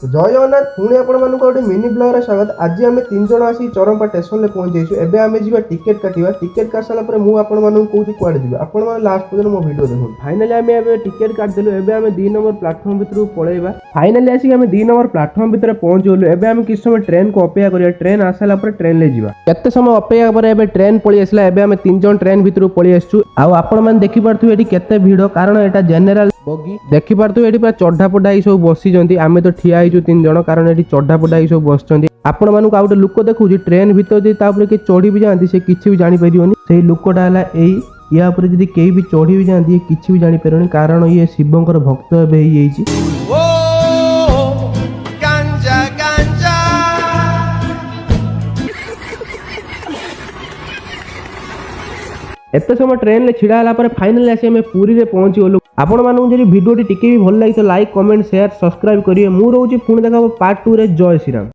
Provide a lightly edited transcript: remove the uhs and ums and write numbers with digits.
जय जगन्नाथ पुणी आपण गोटे मिनी ब्लॉग स्वागत। आज आम 3 जन आसी चरमपा स्टेशन में पहुंची एबे आम जी टिकेट काटिबा। टिकेट काट सारा पर मु आपण मानू कहूँ कुआडे जी आपण मैंने लास्ट पर्यटन मो वीडियो देखो। फाइनाली आम एबे टिकेट काटिदेलु। एबे आम 2 नंबर प्लाटफॉर्म भीतर पळेबा। फाइनाली आसी आम 2 नंबर प्लाटफॉर्म भीतर पहुंचलु। एबे आम किछ समय ट्रेन को अपेक्षा करिया। ट्रेन आसाला पर ट्रेन ले जीवा। केते समय अपेक्षा पर एबे ट्रेन पळी आसला। एबे आम 3 जन ट्रेन भीतर पळी आसछु। आ आपण माने देखि पारथु एठी केते भीड़ कारण एटा जनरल बगी देखि पारथु एठी पूरा चढ़ा पड़ा ही सब बसी जंती। आमे तो ठिया आइछु 3 जन कारण एठी चढ़ा पड़ा ही सब बसचंती। आपण मानु आ गोटे लोक देखुची ट्रेन भीतर जे तापर के चढ़ी भी जांती से किछि भी जानि परियोनी। सेही लोकटा हला एई या ऊपर जदी केही भी चढ़ी भी जांती किछि भी जानि परियोनी कारण ये शिवंकर भक्त एबे हेई जाइछि। एते समय ट्रेन ले छिड़ा हला पर फाइनल आसी हमें पूरी रे पहुंची गलु। आपण मानु जदी वीडियो टी टिके भी भल लागि तो लाइक कमेंट शेयर सब्सक्राइब करिए। मु रहउची पुणी देखा पार्ट 2 रे। जय श्री राम।